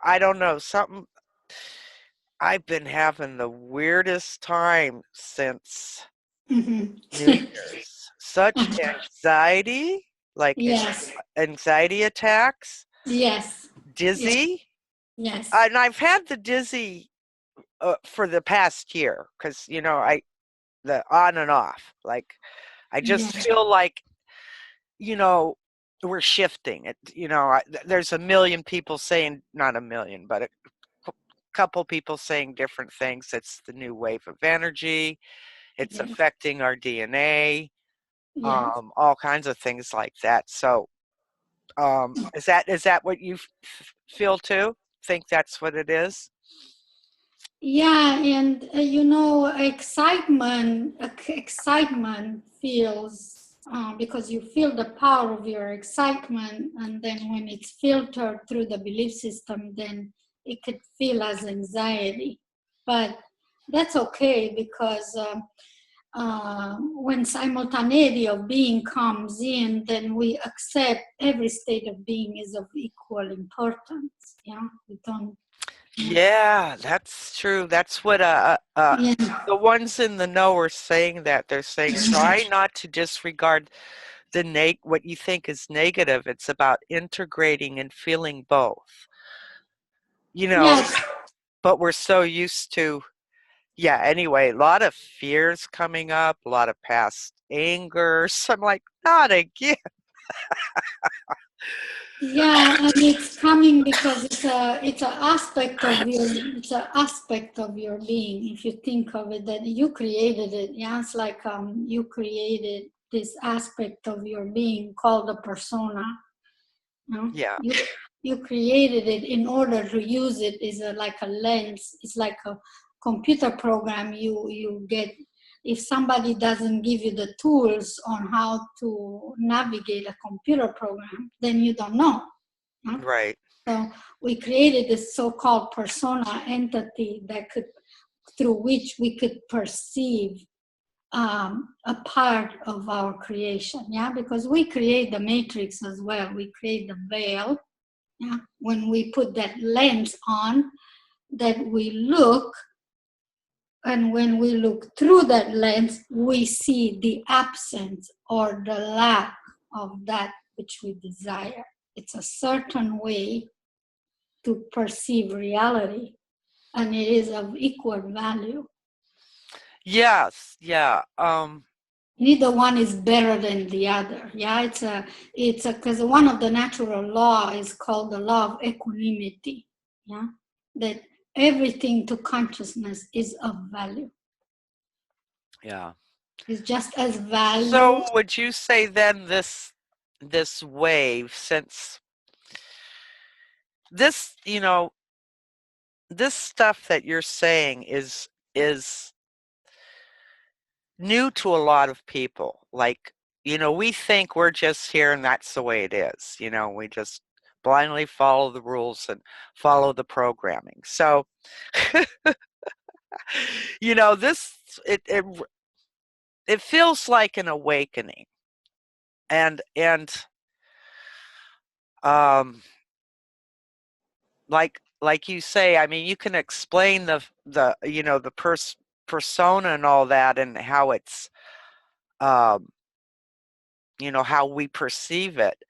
I don't know, something I've been having the weirdest time since Mhm. New Year's. Such anxiety, like Yes, anxiety attacks, yes, yes, dizzy. yes, And I've had the dizzy for the past year because, the on and off. Like, I just yes, feel like, you know, we're shifting. There's a million people saying, not a million, but a couple people saying different things. It's the new wave of energy. It's yes, affecting our DNA, yes. all kinds of things like that. So, is that what you feel too? Think that's what it is? Yeah, and excitement feels because you feel the power of your excitement, and then when it's filtered through the belief system, then it could feel as anxiety. But that's okay because when simultaneity of being comes in, then we accept every state of being is of equal importance. Yeah, we don't. Yeah, Yeah, that's true. That's what yeah. the ones in the know are saying that. They're saying try not to disregard what you think is negative. It's about integrating and feeling both. You know, Yes, but we're so used to, yeah, anyway, a lot of fears coming up, a lot of past anger. So I'm like, not again. yeah, and it's coming because it's an aspect of your being. If you think of it, that you created it. Yeah, it's like you created this aspect of your being called a persona. No, Yeah, you created it in order to use it is like a lens. It's like a computer program you get. If somebody doesn't give you the tools on how to navigate a computer program, then you don't know. Huh? right. So we created this so-called persona entity that could, through which we could perceive a part of our creation. Yeah, because we create the matrix as well. We create the veil. Yeah, when we put that lens on, that we look, and when we look through that lens, we see the absence or the lack of that which we desire. It's a certain way to perceive reality, and it is of equal value. Yes, yeah. Neither one is better than the other. Yeah, it's a because one of the natural law is called the law of equanimity. Yeah, that everything to consciousness is of value. Yeah. It's just as value. So would you say then this wave, since this, this stuff that you're saying is new to a lot of people. Like, we think we're just here and that's the way it is. We just blindly follow the rules and follow the programming. So, this it feels like an awakening. And um like you say, I mean, you can explain the persona and all that and how it's um how we perceive it,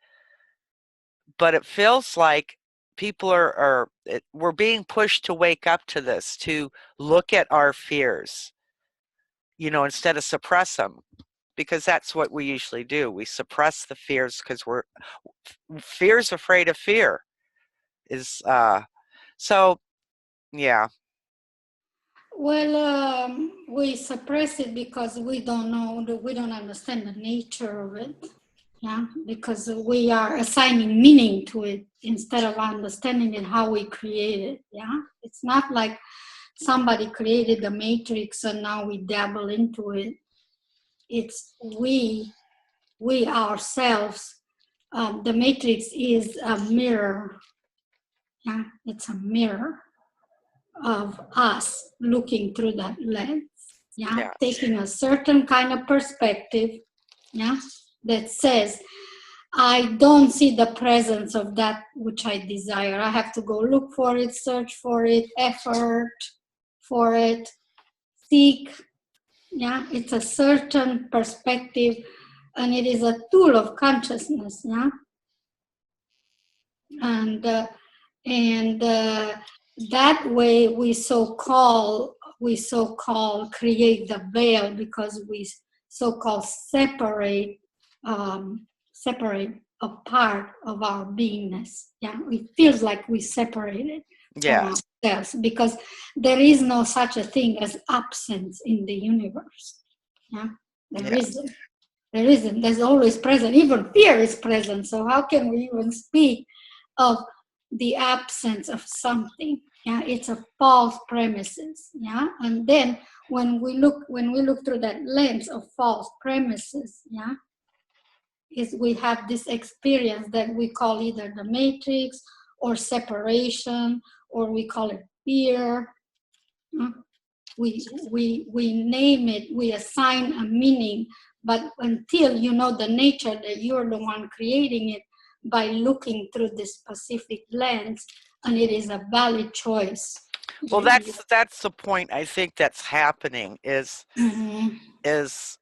but it feels like people we're being pushed to wake up to this, to look at our fears, instead of suppress them, because that's what we usually do. We suppress the fears because fear's afraid of fear is so yeah. Well, we suppress it because we don't know, we don't understand the nature of it. Yeah, because we are assigning meaning to it instead of understanding it how we create it. Yeah, it's not like somebody created the matrix and now we dabble into it. It's we ourselves. The matrix is a mirror. Yeah, it's a mirror of us looking through that lens. Yeah, Yes. taking a certain kind of perspective. Yeah, that says I don't see the presence of that which I desire. I have to go look for it, search for it, effort for it, seek. Yeah, it's a certain perspective, and it is a tool of consciousness. Yeah, and that way we so call create the veil, because we so-called separate a part of our beingness. Yeah, it feels like we separated from Yes. ourselves, because there is no such a thing as absence in the universe. Yeah, there Yes. isn't. There isn't. There's always present. Even fear is present. So how can we even speak of the absence of something? Yeah, it's a false premises. Yeah, and then when we look through that lens of false premises, yeah, is we have this experience that we call either the matrix or separation, or we call it fear. We name it, we assign a meaning, but until you know the nature that you're the one creating it by looking through this specific lens, and it is a valid choice. Well, that's the point I think that's happening is Mhm. is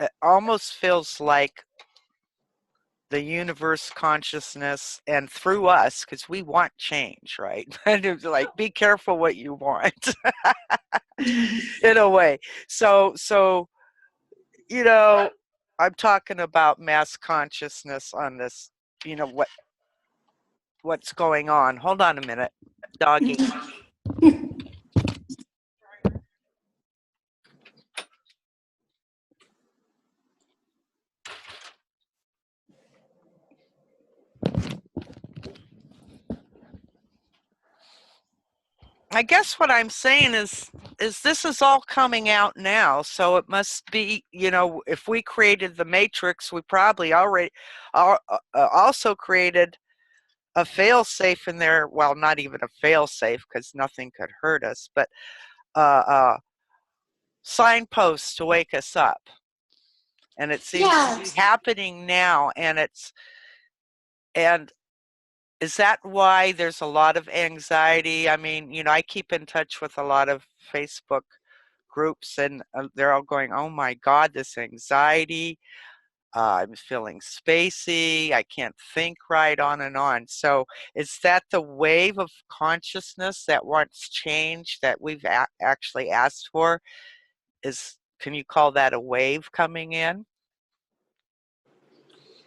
it almost feels like the universe consciousness and through us, because we want change, right? And it's like, be careful what you want in a way. So I'm talking about mass consciousness on this, what's going on. Hold on a minute, doggy. I guess what I'm saying is this is all coming out now, so it must be, if we created the matrix, we probably already also created a fail safe in there. Well, not even a fail safe, because nothing could hurt us, but signposts to wake us up. And it seems to be Yes. happening now, and is that why there's a lot of anxiety? I mean, I keep in touch with a lot of Facebook groups, and they're all going, oh my God, this anxiety. I'm feeling spacey. I can't think right, on and on. So is that the wave of consciousness that wants change that we've actually asked for? Can you call that a wave coming in?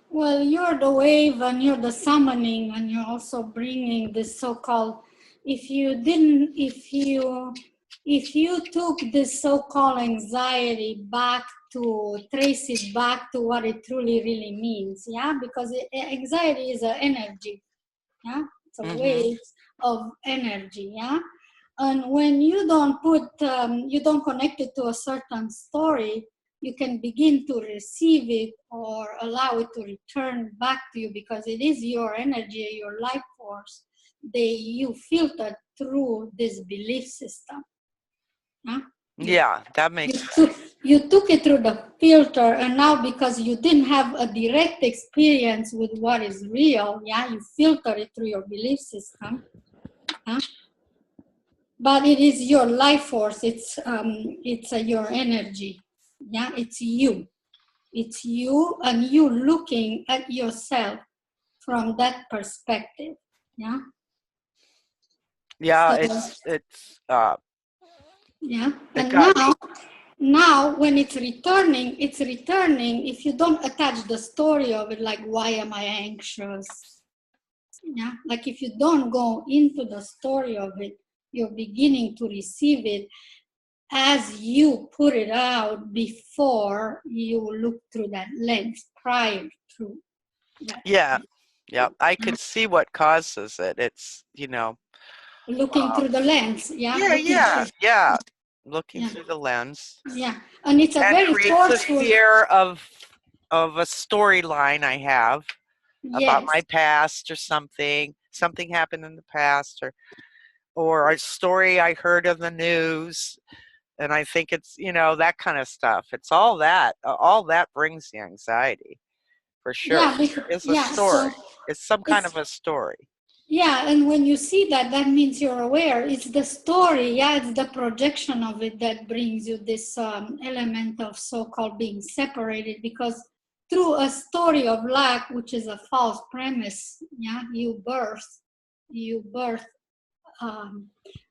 Well, you're the wave and you're the summoning, and you're also bringing this so-called, if you took this so-called anxiety back to trace it back to what it truly really means, yeah, because anxiety is an energy, yeah, it's a Mm-hmm. wave of energy, yeah, and when you don't connect it to a certain story, you can begin to receive it or allow it to return back to you, because it is your energy, your life force you filter through this belief system. Huh? You, Yeah, that you, makes took, sense. you took it through the filter, and now because you didn't have a direct experience with what is real, yeah, you filter it through your belief system. Huh? But it is your life force. It's your energy. Yeah, it's you. It's you, and you looking at yourself from that perspective. Yeah. Yeah, So it's yeah, it and got now when it's returning. If you don't attach the story of it, like why am I anxious? Yeah, like if you don't go into the story of it, you're beginning to receive it as you put it out before you look through that lens, prior to that. yeah. Yeah, I could see what causes it. It's, Looking uh, through the lens, yeah, yeah, looking yeah, through, yeah. Looking yeah, through the lens. yeah. And it's a And very creates a forceful, fear of a storyline I have about yes, my past, or something happened in the past, or a story I heard on the news, And I think it's, that kind of stuff. It's all that brings the anxiety for sure. Yeah, because, It's a yeah. story. So It's some kind it's of a story. yeah, and when you see that, that means you're aware. It's the story, yeah, it's the projection of it that brings you this element of so-called being separated. Because through a story of lack, which is a false premise, yeah, you birth um,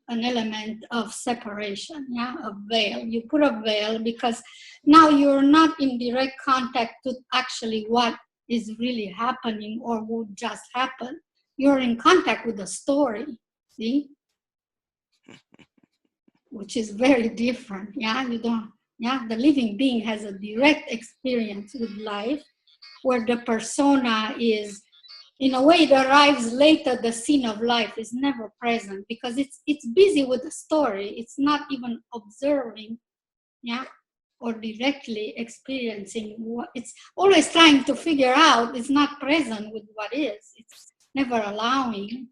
an element of separation, yeah, a veil. You put a veil because now you're not in direct contact with actually what is really happening or would just happen. You're in contact with the story, see, which is very different. Yeah, you don't. Yeah, the living being has a direct experience with life, where the persona is, in a way, it arrives later. The scene of life is never present because it's busy with the story. It's not even observing, yeah, or directly experiencing what it's always trying to figure out. It's not present with what is. It's never allowing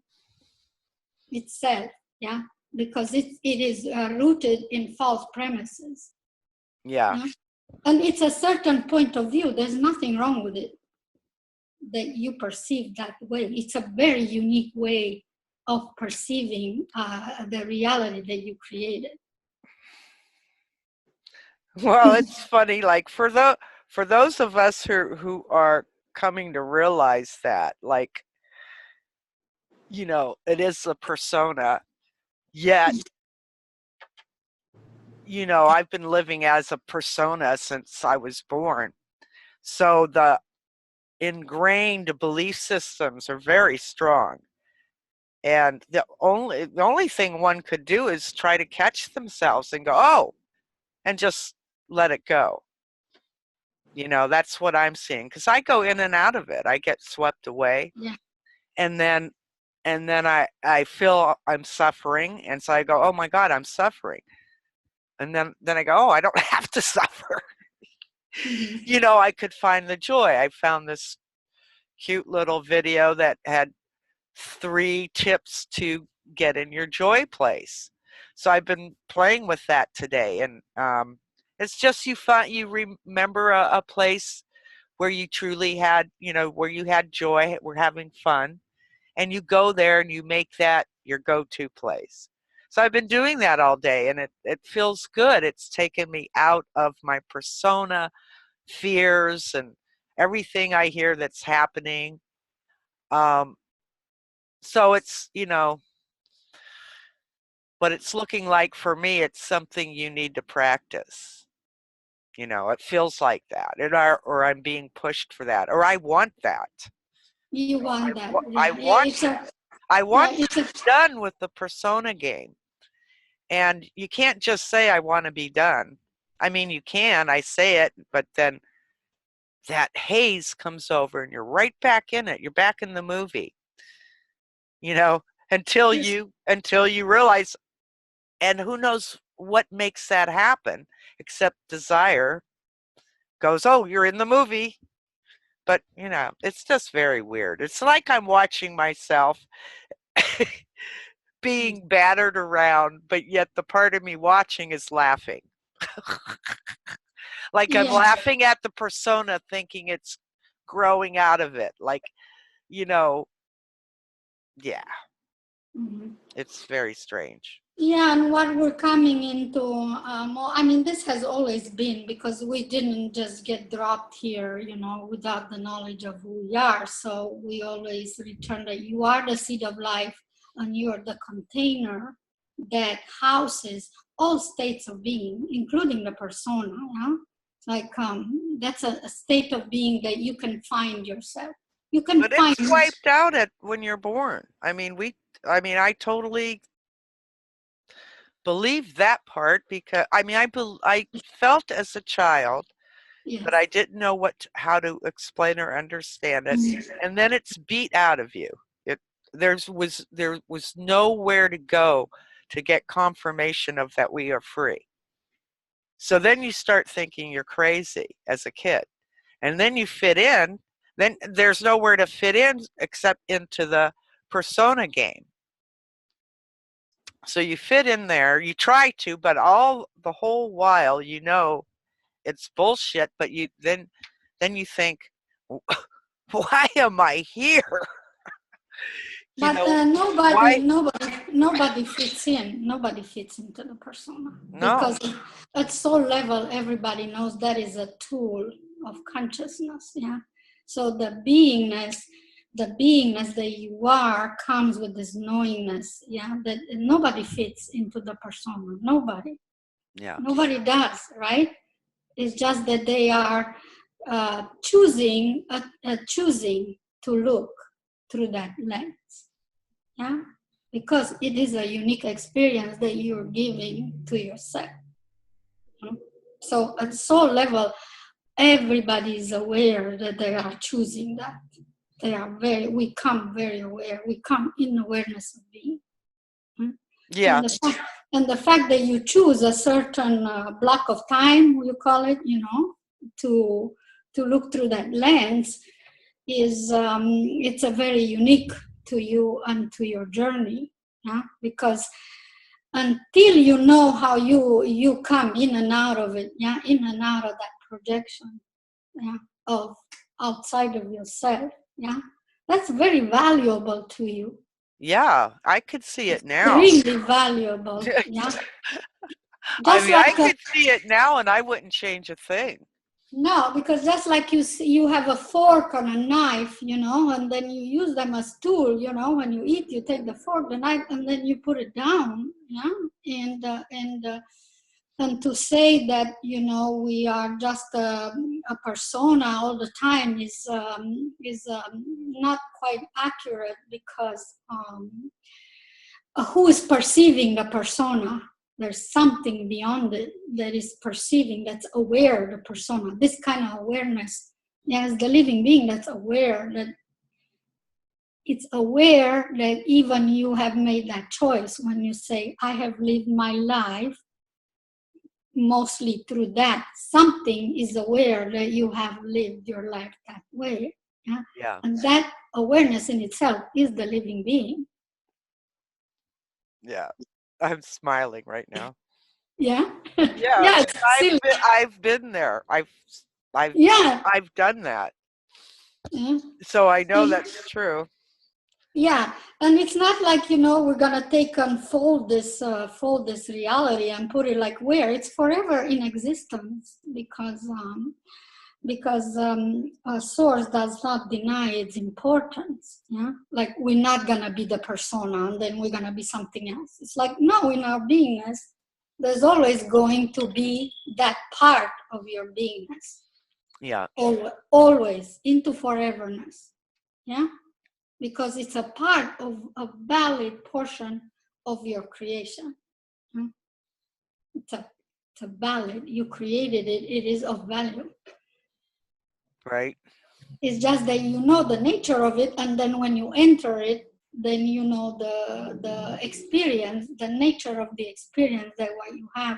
itself, yeah, because it is rooted in false premises. Yeah. Yeah? And it's a certain point of view. There's nothing wrong with it that you perceive that way. It's a very unique way of perceiving the reality that you created. Well, it's funny, like for those of us who are coming to realize that, like, it is a persona, yet, I've been living as a persona since I was born. So the ingrained belief systems are very strong. And the only thing one could do is try to catch themselves and go, oh, and just let it go. That's what I'm seeing, because I go in and out of it. I get swept away, Yeah. and then I feel I'm suffering, and so I go, oh my God, I'm suffering. And then I go, oh, I don't have to suffer. Mm-hmm. I could find the joy. I found this cute little video that had 3 tips to get in your joy place. So I've been playing with that today, and it's just you remember a place where you truly had, where you had joy, were having fun, and you go there and you make that your go-to place. So I've been doing that all day, and it feels good. It's taken me out of my persona, fears, and everything I hear that's happening. Um, so it's, but it's looking like for me, it's something you need to practice. It feels like that, or I'm being pushed for that, or I want that. You want that, I yeah, yeah. want that. I Yeah, want to it's a be done with the persona game. And you can't just say, I want to be done. I mean, you can, I say it, but then that haze comes over and you're right back in it. You're back in the movie, you know, until you realize, and who knows what makes that happen except desire goes, oh, you're in the movie. But, it's just very weird. It's like I'm watching myself being battered around, but yet the part of me watching is laughing. Like I'm yeah. laughing at the persona thinking it's growing out of it. Like, you know, yeah, Mhm. it's very strange. Yeah, and what we're coming into, I mean, this has always been, because we didn't just get dropped here, without the knowledge of who we are. So we always return that you are the seed of life, and you are the container that houses all states of being, including the persona. Yeah? Like that's a state of being that you can find yourself. You can But find. it's wiped out at when you're born. I totally believe that part because I felt as a child, but Yes. I didn't know how to explain or understand it. And then it's beat out of you. It there was nowhere to go to get confirmation of that we are free. So then you start thinking you're crazy as a kid. And then you fit in, then there's nowhere to fit in except into the persona game. So you fit in there, you try to, but the whole while you know it's bullshit, but then you think, why am I here? You But know, nobody, why? nobody, nobody fits in. Nobody fits into the persona No. because at soul level, everybody knows that is a tool of consciousness. Yeah. So the beingness that you are comes with this knowingness. Yeah. That nobody fits into the persona. Nobody. Yeah. Nobody does. Right. It's just that they are choosing to look through that lens. Yeah, because it is a unique experience that you're giving to yourself. So at soul level, everybody is aware that they are choosing that. We come very aware. We come in awareness of being. Yeah. And the fact that you choose a certain block of time, you call it, to look through that lens is it's a very unique to you and to your journey. Yeah, because until you know how you come in and out of it, yeah, in and out of that projection, yeah, of outside of yourself, yeah, that's very valuable to you. Yeah. I could see it now. Extremely valuable, yeah. I Just mean, I like could see it now and I wouldn't change a thing. no, because just like you have a fork and a knife, and then you use them as tool, when you eat, you take the fork, the knife, and then you put it down, yeah. And to say that we are just a persona all the time is not quite accurate because who is perceiving the persona? There's something beyond it that is perceiving, that's aware of the persona. This kind of awareness, yes, the living being that's aware, that it's aware that even you have made that choice when you say, I have lived my life mostly through that. Something is aware that you have lived your life that way. Yeah? Yeah. And that awareness in itself is the living being. Yeah. I'm smiling right now. Yeah. Yeah, Yeah, it's because silly. I've been there. I've Yeah. I've done that. Yeah. So I know See? that's true. Yeah, and it's not like we're gonna take and fold this reality and put it like where it's forever in existence because a source does not deny its importance. Yeah, like we're not gonna be the persona and then we're gonna be something else. It's like no, in our beingness, there's always going to be that part of your beingness. Yeah. Always into foreverness. Yeah, because it's a part of a valid portion of your creation. It's a valid, you created it, it is of value. Right. It's just that you know the nature of it, and then when you enter it, then you know the experience, the nature of the experience that what you have,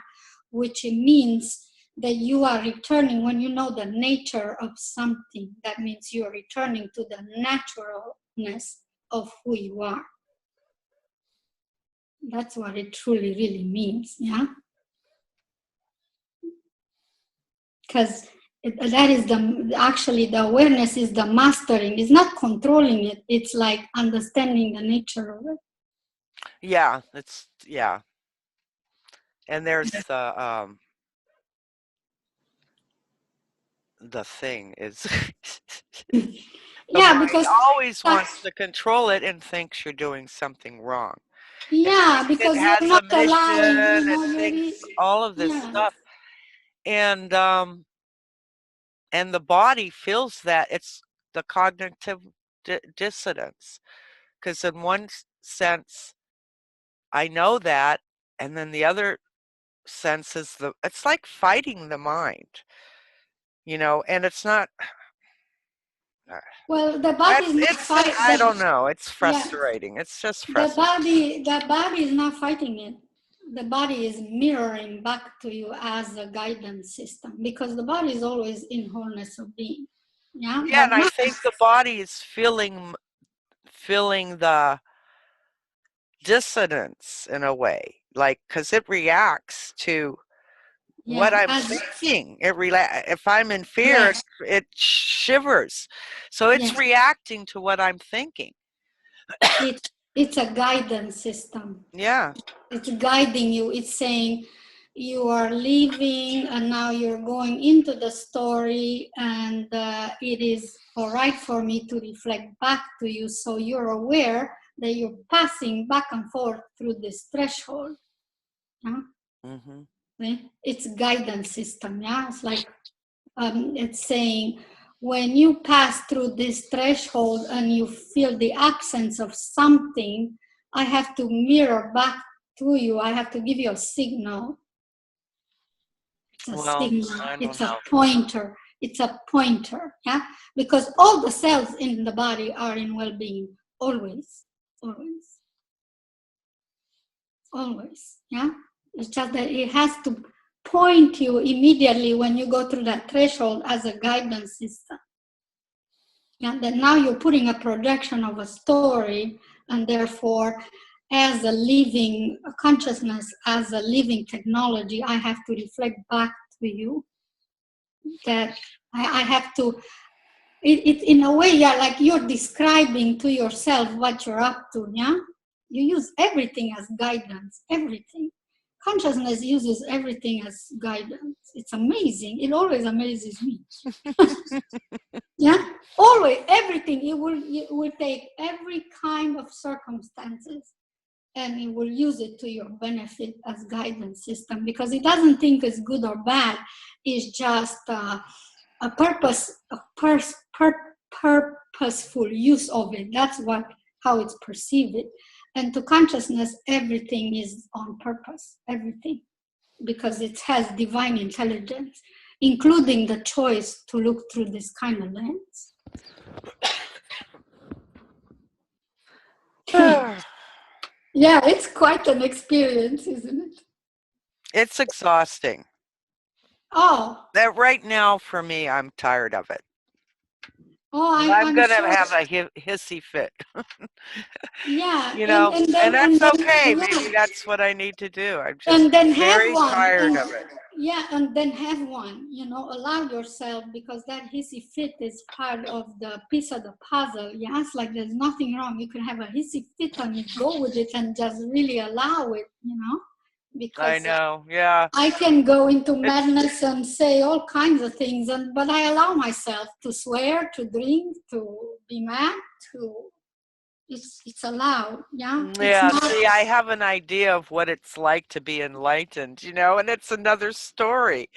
which it means that you are returning. When you know the nature of something, that means you are returning to the naturalness of who you are. That's what it truly really means, yeah. Because that is the awareness is the mastering. It's not controlling it. It's like understanding the nature of it. Yeah, yeah. And there's the thing is the Yeah, mind because always wants that's to control it and thinks you're doing something wrong. It yeah, thinks it because you're has a not allowing, mission, it you're thinks all of this yeah. stuff. And the body feels that it's the cognitive dissonance. Because in one sense, I know that, and then the other sense is it's like fighting the mind, and it's not. Well, the body is not fight. I don't know. It's Yeah, frustrating. It's just the frustrating. body is not fighting it. The body is mirroring back to you as a guidance system because the body is always in wholeness of being. Yeah, Yeah, but and I not think the body is feeling the dissonance in a way, like, because it reacts to what Yeah, I'm as thinking. If I'm in fear, correct. it shivers. So it's Yes, reacting to what I'm thinking. it it's a guidance system. Yeah. It's guiding you. It's saying you are leaving and now you're going into the story, and it is all right for me to reflect back to you, so you're aware that you're passing back and forth through this threshold. Yeah? Hmm. See? It's guidance system. Yeah, it's like it's saying when you pass through this threshold and you feel the absence of something, I have to mirror back to you. I have to give you a signal. It's a Well, signal. I don't It's a know. pointer. It's a pointer. Yeah, because all the cells in the body are in well-being always, always, always. Yeah, it's just that it has to point you immediately when you go through that threshold as a guidance system. Yeah, that now you're putting a projection of a story, and therefore, as a living consciousness, as a living technology, I have to reflect back to you that I have to. It in a way, yeah, like you're describing to yourself what you're up to. Yeah, you use everything as guidance. Everything. Consciousness uses everything as guidance. It's amazing. It always amazes me. Yeah, always everything. It will take every kind of circumstances, and it will use it to your benefit as guidance system, because it doesn't think it's good or bad. It's just a purposeful use of it. That's what how it's perceived it. And to consciousness, everything is on purpose. Everything, because it has divine intelligence, including the choice to look through this kind of lens. Yeah, it's quite an experience, isn't it? It's exhausting. Oh, That right now for me, I'm tired of it. oh, I'm I'm gonna sure. have a hissy fit, Yeah, you know, and and that's then okay. yeah, Maybe that's what I need to do. I'm just and then have very one, tired and of it. yeah, and then have one. Allow yourself, because that hissy fit is part of the piece of the puzzle. Yeah, it's like there's nothing wrong. You can have a hissy fit and you go with it and just really allow it. I Because know. Yeah. I can go into It's madness and say all kinds of things, but I allow myself to swear, to drink, to be mad, to it's allowed. Yeah, it's yeah, not. see, I have an idea of what it's like to be enlightened, and it's another story.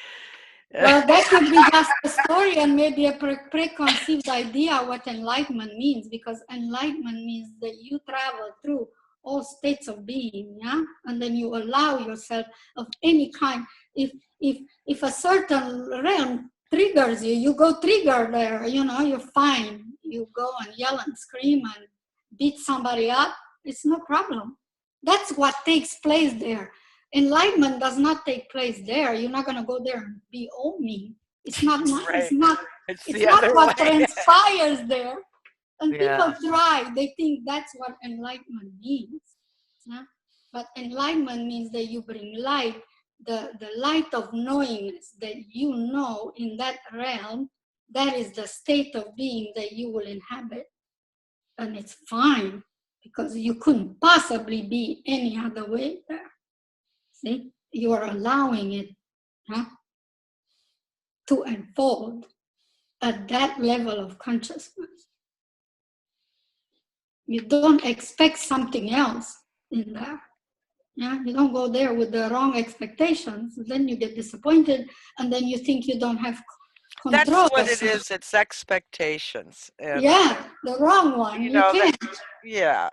Well, that could be just a story and maybe a preconceived idea what enlightenment means, because enlightenment means that you travel through all states of being, yeah, and then you allow yourself of any kind. If a certain realm triggers you, you go trigger there. You're fine. You go and yell and scream and beat somebody up. It's no problem. That's what takes place there. Enlightenment does not take place there. You're not going to go there and be all me. It's not. It's Right. not. It's It's the not other what way. transpires there. And people Yeah. try. They think that's what enlightenment means. Yeah? But enlightenment means that you bring light, the light of knowingness that in that realm. That is the state of being that you will inhabit, and it's fine, because you couldn't possibly be any other way there. See, you are allowing it, huh, to unfold at that level of consciousness. You don't expect something else in there. Yeah, you don't go there with the wrong expectations. Then you get disappointed, and then you think you don't have That's control what of it something. is. It's expectations. And, Yeah, the wrong one. You that, can't. yeah,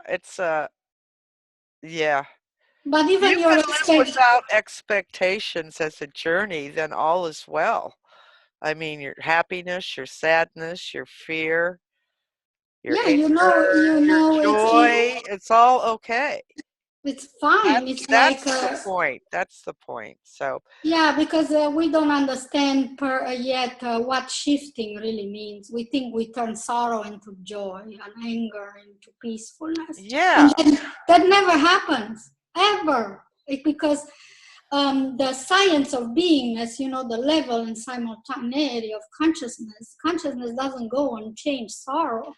yeah. But If even you your can live without expectations as a journey, then all is well. I mean, your happiness, your sadness, your fear, your yeah, anger, your it's joy, it's all okay. It's fine. It's like, That's the point. That's the point. So yeah, because we don't understand yet what shifting really means. We think we turn sorrow into joy and anger into peacefulness. And yeah, that never happens, ever. Because the science of beingness, you know, the level and simultaneity of consciousness, consciousness doesn't go and change sorrow.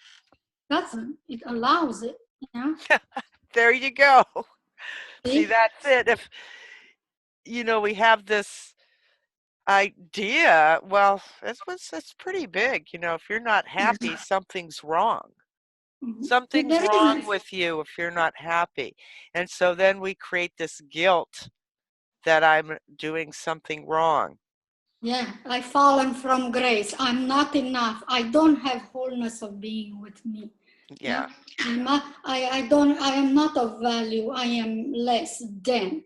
Doesn't. It allows it. Yeah. there you go. See, See? that's it. If we have this idea, well, it's pretty big. If you're not happy, something's wrong. Something's There wrong is. with you if you're not happy. And so then we create this guilt that I'm doing something wrong. Yeah, I've fallen from grace. I'm not enough. I don't have wholeness of being with me. Yeah. Yeah, I am not of value. I am less than.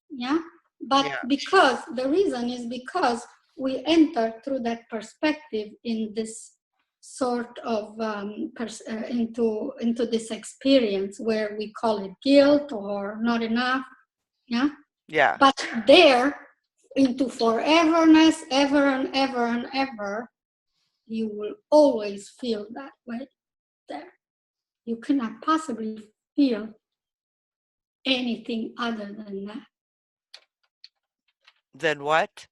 Yeah, but Yeah. because the reason is because we enter through that perspective in this sort of into this experience where we call it guilt or not enough. Yeah, Yeah. but there, into foreverness, ever and ever and ever, you will always feel that way there. You cannot possibly feel anything other than that. Then what?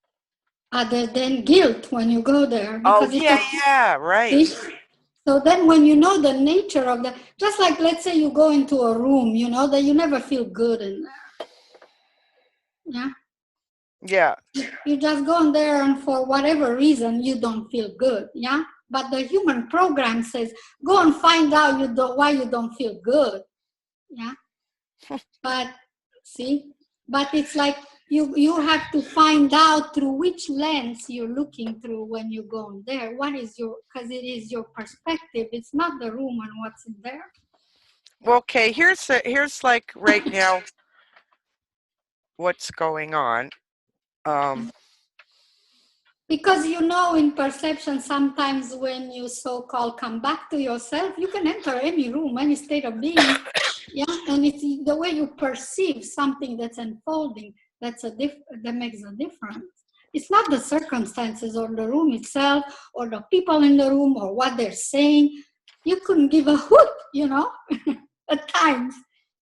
Other than guilt when you go there, Oh, because it's yeah, a yeah, right. so then when you know the nature of the, just like let's say you go into a room, you know, that you never feel good in there. Yeah. Yeah. You just go in there and for whatever reason you don't feel good. Yeah. But the human program says, go and find out why you don't feel good. Yeah. But see, but it's like you have to find out through which lens you're looking through when you go in there. What is your, because it is your perspective. It's not the room and what's in there. Well, okay, here's like right now what's going on. Because you know, in perception, sometimes when you so-called come back to yourself, you can enter any room, any state of being. Yeah, and it's the way you perceive something that's unfolding that makes a difference. It's not the circumstances or the room itself or the people in the room or what they're saying. You couldn't give a hoot, you know, at times.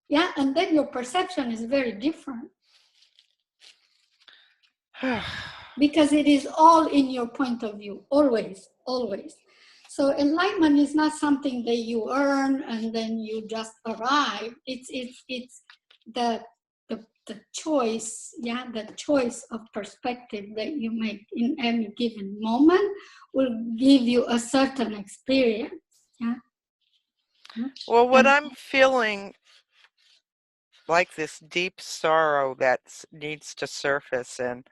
Yeah, and then your perception is very different because it is all in your point of view, always, always. So enlightenment is not something that you earn and then you just arrive. It's the choice, yeah, the choice of perspective that you make in any given moment will give you a certain experience. Yeah. Well, what And I'm feeling like this deep sorrow that needs to surface, and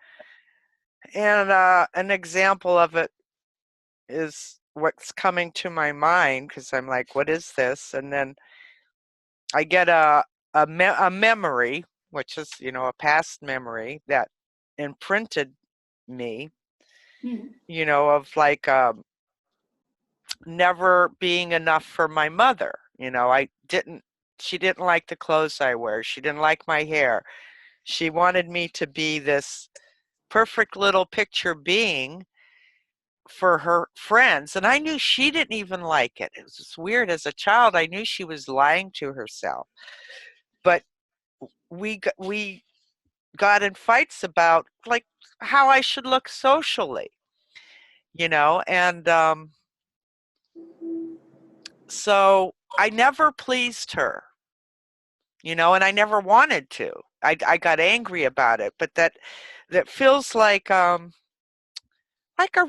an example of it is what's coming to my mind because I'm like, what is this? And then I get a memory, which is a past memory that imprinted me, of like never being enough for my mother. She didn't like the clothes I wear. She didn't like my hair. She wanted me to be this perfect little picture being for her friends, and I knew she didn't even like it. It was just weird. As a child, I knew she was lying to herself. But we got in fights about like how I should look socially, and so I never pleased her, and I never wanted to. I got angry about it, but that feels like a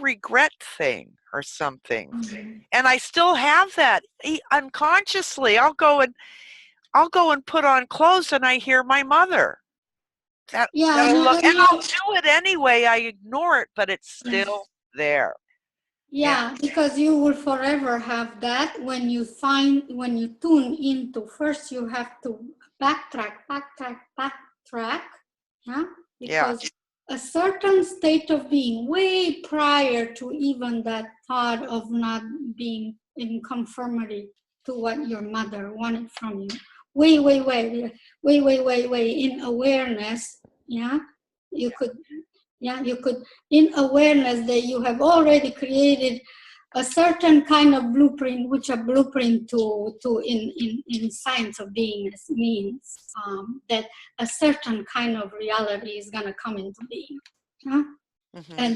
regret thing or something. And I still have that unconsciously. I'll go and put on clothes and I hear my mother. yeah, That'll look, and no, I'll do it anyway. I ignore it, but it's still there. And yeah, because you will forever have that when you tune into, first you have to backtrack, yeah, yeah, because a certain state of being way prior to even that thought of not being in conformity to what your mother wanted from you in awareness, yeah, you could, yeah, you could, in awareness that you have already created a certain kind of blueprint, which a blueprint in science of beingness means that a certain kind of reality is going to come into being, yeah? Mm-hmm.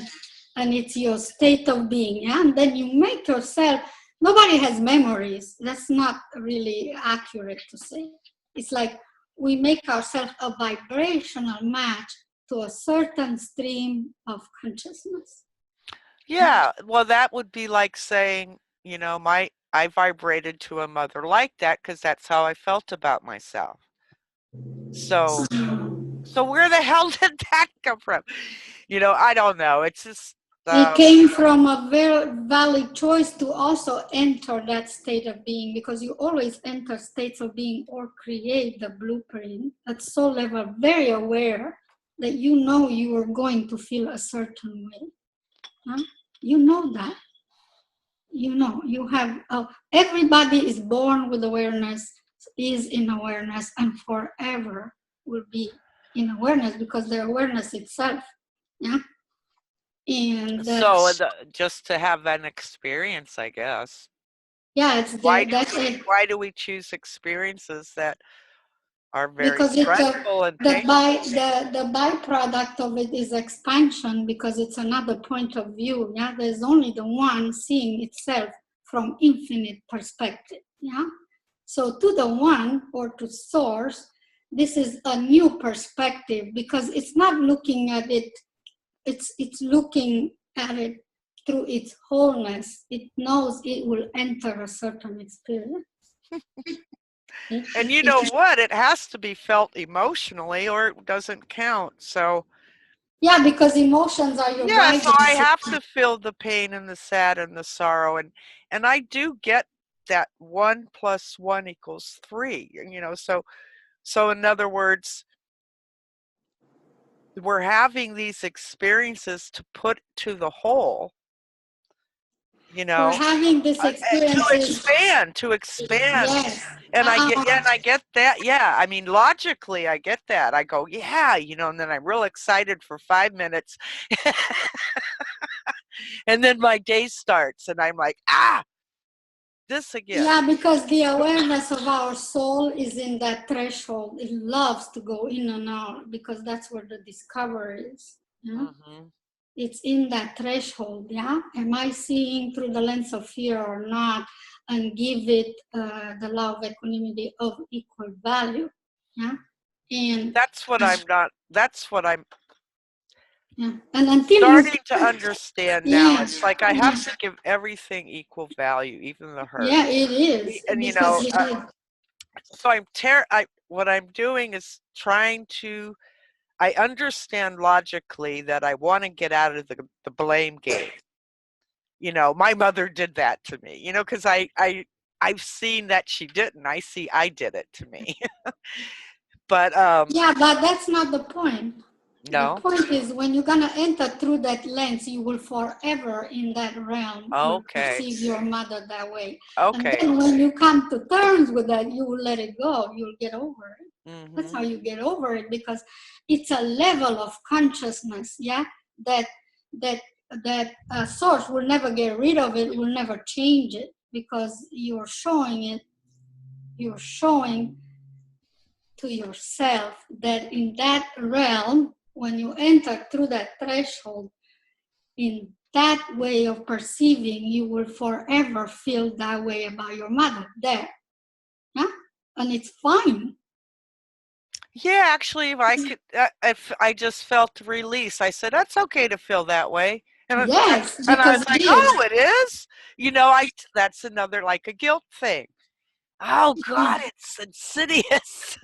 And it's your state of being, yeah? And then you make yourself, nobody has memories. That's not really accurate to say. It's like we make ourselves a vibrational match to a certain stream of consciousness. Yeah, well, that would be like saying, you know, I vibrated to a mother like that because that's how I felt about myself. So, so where the hell did that come from? You know, I don't know. It's just, It came from a very valid choice to also enter that state of being, because you always enter states of being or create the blueprint at soul level, very aware that you know you are going to feel a certain way. Huh? You know that. You know, you have, everybody is born with awareness, is in awareness, and forever will be in awareness because the awareness itself. Yeah. And so just to have an experience, I guess. yeah, it's Why the, that's it. why do we choose experiences that are very Because it's stressful and painful? the byproduct of it is expansion, because it's another point of view. Yeah, there's only the one seeing itself from infinite perspective. Yeah, so to the one or to source, this is a new perspective because it's not looking at it. It's looking at it through its wholeness. It knows it will enter a certain experience. And you know what? It has to be felt emotionally or it doesn't count. So, Yeah, because emotions are your yeah, so I guidance. have to feel the pain and the sad and the sorrow, and I do get that 1 + 1 = 3, you know. So in other words, we're having these experiences to put to the whole, you We're know, having this experiences. to expand. Yes. And I get that. Yeah, I mean, logically, I get that. I go, yeah, you know, and then I'm real excited for 5 minutes, and then my day starts, and I'm like, this again. Yeah, because the awareness of our soul is in that threshold. It loves to go in and out because that's where the discovery is. Yeah? Mm-hmm. It's in that threshold. Yeah. Am I seeing through the lens of fear or not? And give it the law of equanimity of equal value. Yeah. And That's what I'm not. That's what I'm yeah. And until you, starting to understand now. yeah, It's like I have to give everything equal value, even the hurt. yeah, it is And you because know, it is. so what I'm doing is trying to. I understand logically that I want to get out of the blame game. You know, my mother did that to me. You know, because I've seen that she didn't. I see I did it to me. But Yeah, but that's not the point. The no. point is when you're gonna enter through that lens, you will forever in that realm will Okay. perceive your mother that way. And Okay. then when you come to terms with that, you will let it go. You'll get over it. That's Mm-hmm. how you get over it, because it's a level of consciousness, yeah, that that source will never get rid of it, will never change it, because you're showing it. You're showing to yourself that in that realm, when you enter through that threshold, in that way of perceiving, you will forever feel that way about your mother there. Yeah? And it's fine. Yeah, actually, if I just felt release, I said that's okay to feel that way, Yes, and I because was it like, is. oh, it is. You know, that's another like a guilt thing. Oh God, it's insidious.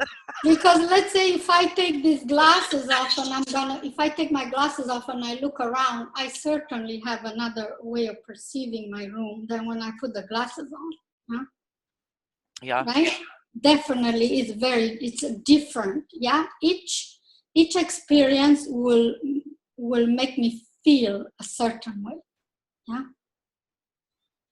Because let's say if I take these glasses off and if I take my glasses off and I look around, I certainly have another way of perceiving my room than when I put the glasses on. Huh? Yeah. Right? Definitely it's different. Yeah. Each experience will make me feel a certain way. Yeah.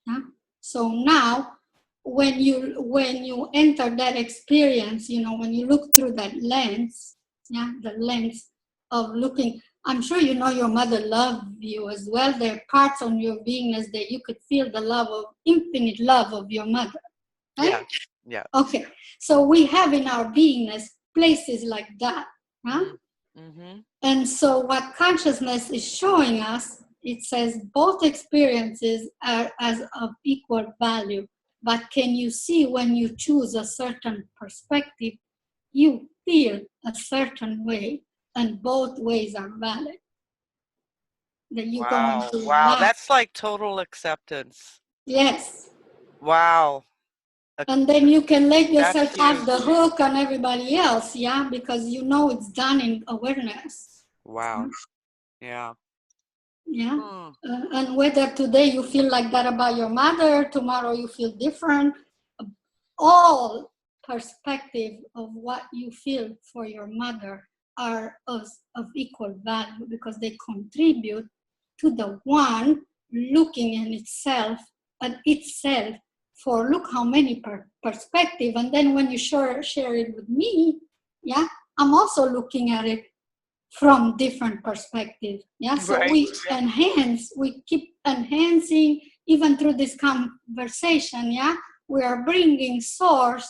Yeah. So now when you enter that experience, you know, when you look through that lens, yeah, the lens of looking, I'm sure you know your mother loved you as well. There are parts on your beingness that you could feel the love of, infinite love of your mother, right? Yeah. Yeah. Okay, so we have in our beingness places like that, huh? Mm-hmm. And so what consciousness is showing us, it says both experiences are as of equal value. But can you see when you choose a certain perspective, you feel a certain way, and both ways are valid. That you go Wow. into Wow. life. That's like total acceptance. Yes. Wow. And then you can let That's yourself off the huge. hook on everybody else, yeah, because you know it's done in awareness. Wow. Yeah. Yeah. Hmm. And whether today you feel like that about your mother, tomorrow you feel different, all perspective of what you feel for your mother are of equal value because they contribute to the one looking at itself for look how many perspective. And then when you share it with me, yeah, I'm also looking at it from different perspectives. Yeah, so Right. we keep enhancing even through this conversation. Yeah, we are bringing source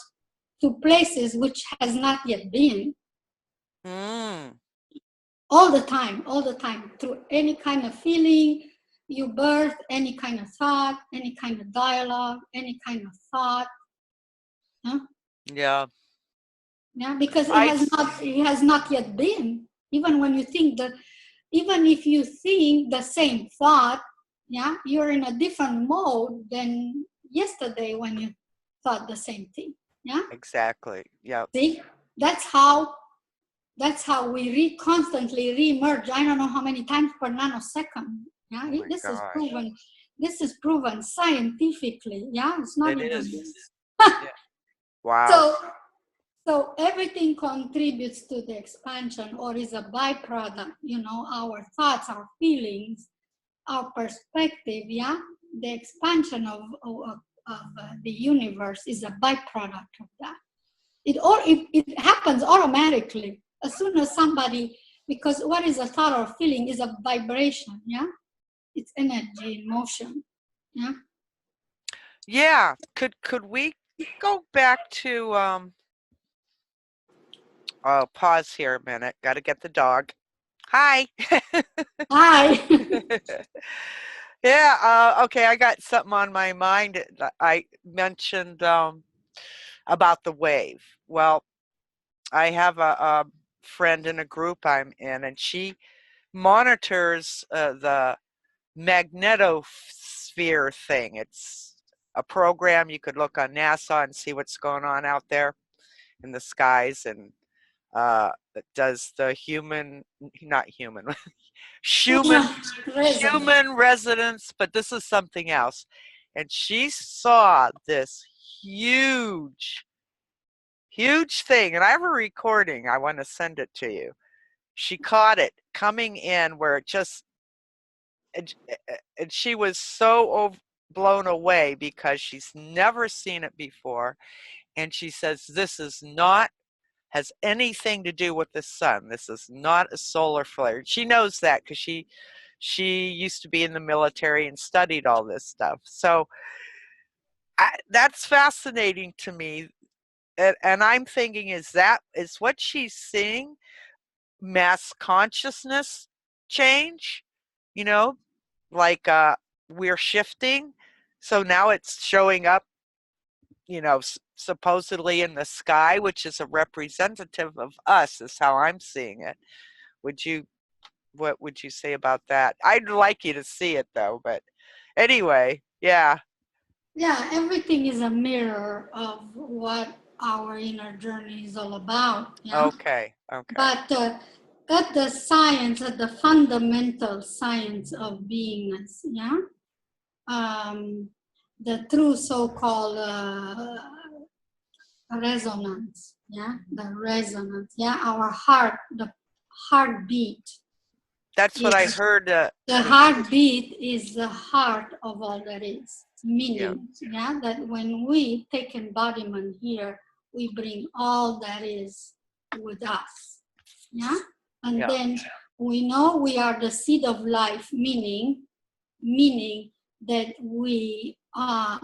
to places which has not yet been. Mm. All the time, through any kind of feeling, you birth any kind of thought, any kind of dialogue, any kind of thought. Huh? Yeah. Yeah, because I. it has not yet been. Even when you think that, even if you think the same thought, yeah, you're in a different mode than yesterday when you thought the same thing. Yeah, Exactly. Yeah. see, that's how we constantly re-emerge. I don't know how many times per nanosecond. Yeah, Oh my this is gosh. proven. This is proven scientifically. Yeah, it's not It even. is. Yeah. Wow. So So everything contributes to the expansion or is a byproduct, you know, our thoughts, our feelings, our perspective, yeah? The expansion of the universe is a byproduct of that. It happens automatically as soon as somebody, because what is a thought or feeling is a vibration, yeah? It's energy in motion, yeah? Yeah. Could we go back to oh, pause here a minute. Got to get the dog. Hi. Hi. Yeah, okay, I got something on my mind. I mentioned about the wave. Well, I have a friend in a group I'm in, and she monitors the magnetosphere thing. It's a program you could look on NASA and see what's going on out there in the skies, and it does the not human, Schumann Resonance. human residence, but this is something else. And she saw this huge, huge thing. And I have a recording. I want to send it to you. She caught it coming in where it just, and she was so blown away because she's never seen it before. And she says, this is not has anything to do with the sun. This is not a solar flare. She knows that because she used to be in the military and studied all this stuff. So that's fascinating to me. And I'm thinking, is what she's seeing mass consciousness change? You know, like we're shifting. So now it's showing up, supposedly in the sky, which is a representative of us, is how I'm seeing it. Would you, what would you say about that? I'd like you to see it though, but anyway, yeah. Yeah, everything is a mirror of what our inner journey is all about. Yeah, Okay, okay. but at the science, at the fundamental science of beingness, yeah, the true so-called resonance, yeah, the resonance, yeah, our heart, the heartbeat, That's what I heard. The heartbeat is the heart of all that is. Yeah. Meaning, yeah, that when we take embodiment here, we bring all that is with us. Yeah, and Yeah. then we know we are the seed of life, meaning that we are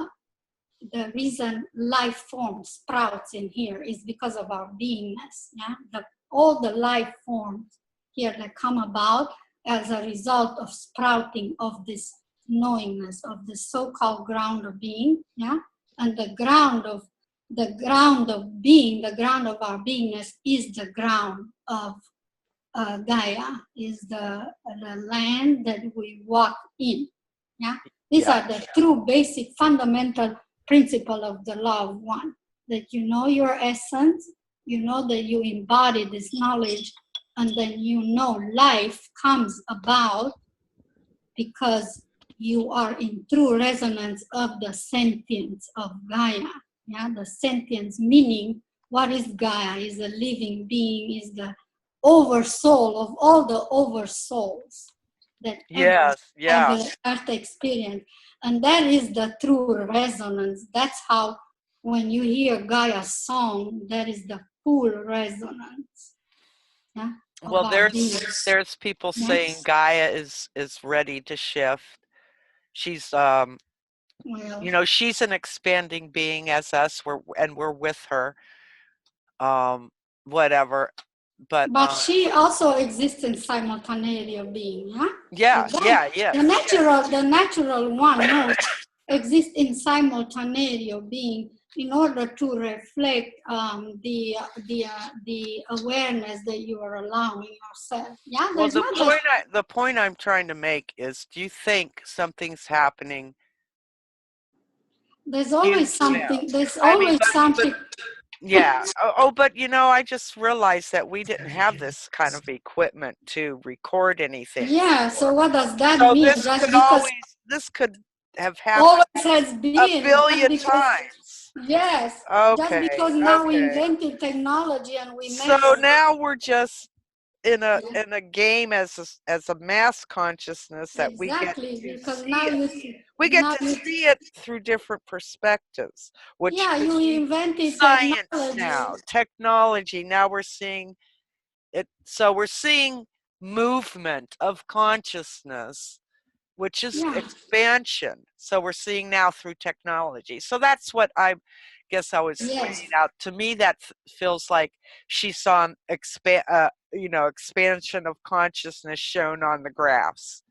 the reason life form sprouts in here is because of our beingness. Yeah, all the life forms here that come about as a result of sprouting of this knowingness of the so-called ground of being. Yeah, and the ground of being, the ground of our beingness is the ground of Gaia, is the land that we walk in. Yeah, these Yeah. are the true basic fundamental principle of the law of one, that you know your essence, you know that you embody this knowledge, and then you know life comes about because you are in true resonance of the sentience of Gaia. Yeah, the sentience meaning what is Gaia? Is a living being, is the oversoul of all the oversouls that Yes. Yeah. ever experience. And that is the true resonance. That's how when you hear Gaia's song, that is the full resonance, yeah, of Well, our being. there's people Yeah? saying Gaia is ready to shift. She's Well, she's an expanding being as us. We're with her. Whatever. But but she also exists in simultaneity of being, yeah? So yeah, that yeah, yeah. the natural one knows exists in simultaneity of being in order to reflect the awareness that you are allowing yourself. Yeah, Well, there's not that the point I'm trying to make is, do you think something's happening there's in always now? something, there's I mean, always something. yeah. Oh, but I just realized that we didn't have this kind of equipment to record anything Yeah, before. so what does that So mean? Just because this could have happened always has a been, just billion because, times. yes, just Okay, because now we okay. invented technology and we So measure. now we're just Yeah, in a game as a mass consciousness that we get exactly, to because see it. We get now to you, see it through different perspectives, which yeah, could you be invented science technology. now, technology. Now we're seeing it. So we're seeing movement of consciousness, which is Yeah, expansion. So we're seeing now through technology. So that's what I guess I was yes. pointing out. To me, that feels like she saw an expansion of consciousness shown on the graphs.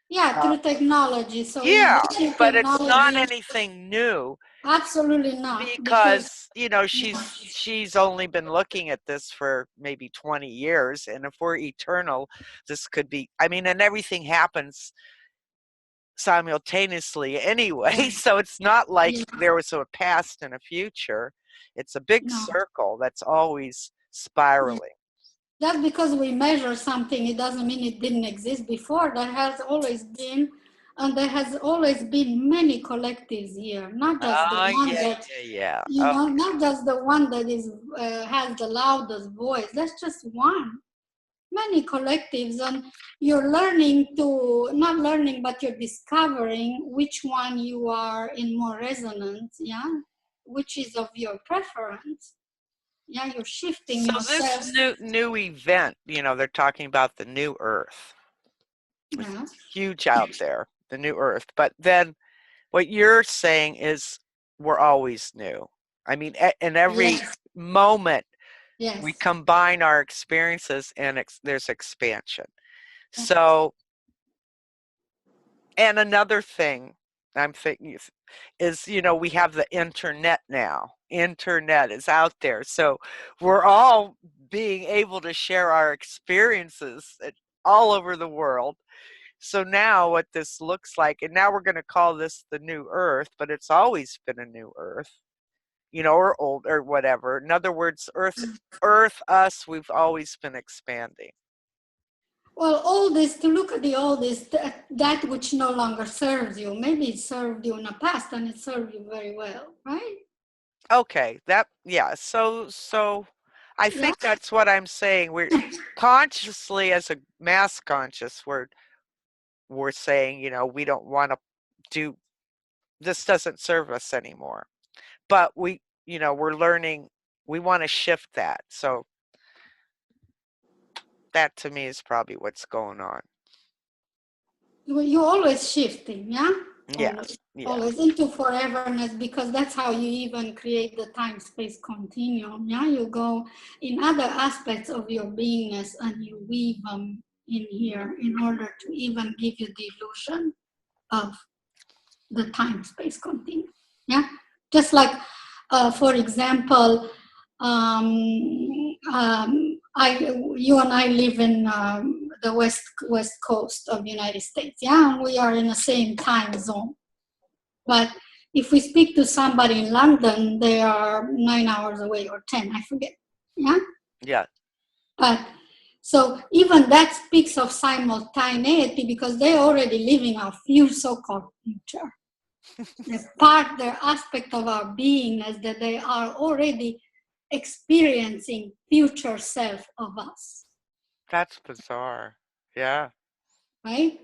Yeah, Uh, through technology. So we yeah, invented but it's not technology. anything new Absolutely not, because because she's only been looking at this for maybe 20 years, and if we're eternal, this could be. I mean, and everything happens simultaneously anyway. So it's not like yeah, there was a past and a future. It's a big no. circle that's always Yeah. spiraling. Just because we measure something, it doesn't mean it didn't exist before. There has always been, and there has always been many collectives here, not just the Ah, one yeah, that, yeah, yeah. you know, Okay. not just the one that is has the loudest voice. That's just one. Many collectives, and you're learning to, not learning, but you're discovering which one you are in more resonance, yeah, which is of your preference. Yeah, you're shifting So this yourself. new event, they're talking about the new Earth. It's Yeah. huge out there, the new Earth. But then what you're saying is we're always new. I mean, in every Yes. moment we Yes. combine our experiences and there's expansion. So, and another thing I'm thinking is, we have the internet now. Internet is out there. So we're all being able to share our experiences all over the world. So now what this looks like, and now we're going to call this the new Earth, but it's always been a new Earth, or old or whatever. In other words, us, we've always been expanding. Well, all this, to look at the oldest, that which no longer serves you, maybe it served you in the past and it served you very well, right? Okay, yeah. So I Yeah. think that's what I'm saying. We're consciously, as a mass conscious, we're saying, we don't want to do this, doesn't serve us anymore. But we're learning, we want to shift that. So that to me is probably what's going on. You're always shifting, yeah? Yeah. Always, Yeah. always into foreverness, because that's how you even create the time-space continuum, yeah? You go in other aspects of your beingness and you weave them in here in order to even give you the illusion of the time-space continuum, yeah? Just like, for example, you and I live in the west coast of the United States. Yeah, and we are in the same time zone. But if we speak to somebody in London, they are 9 hours away or 10, I forget. Yeah. Yeah. But so even that speaks of simultaneity, because they're already living our so-called future. Their aspect of our being is that they are already experiencing future self of us. That's bizarre. Yeah. Right?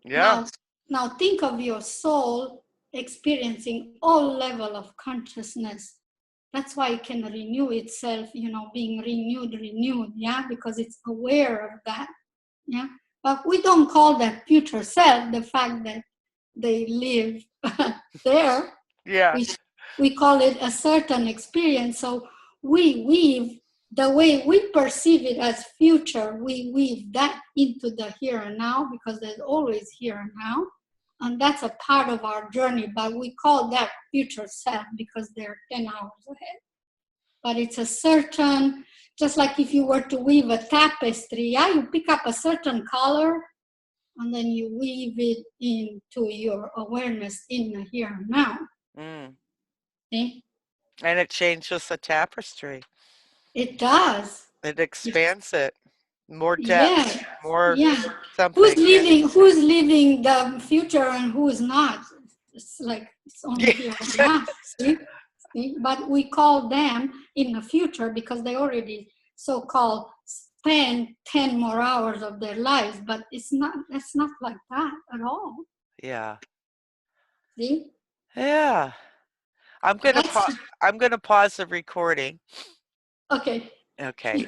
Yeah. Now think of your soul experiencing all level of consciousness. That's why it can renew itself, being renewed, yeah, because it's aware of that, yeah. But we don't call that future self, the fact that they live there. Yeah. We call it a certain experience. So we weave the way we perceive it as future, we weave that into the here and now, because there's always here and now. And that's a part of our journey, but we call that future self because they're 10 hours ahead. But it's a certain, just like if you were to weave a tapestry, yeah, you pick up a certain color and then you weave it into your awareness in the here and now. Mm. See? And it changes the tapestry. It does. It expands it. More depth, Yeah, more yeah. something. Yeah. Who's living the future and who's not? It's like it's only here and Yeah. now. See? See? But we call them in the future because they already so-called spend 10 more hours of their lives, but it's not like that at all. Yeah. See? Yeah. I'm gonna That's pa- I'm gonna pause the recording. okay. Okay.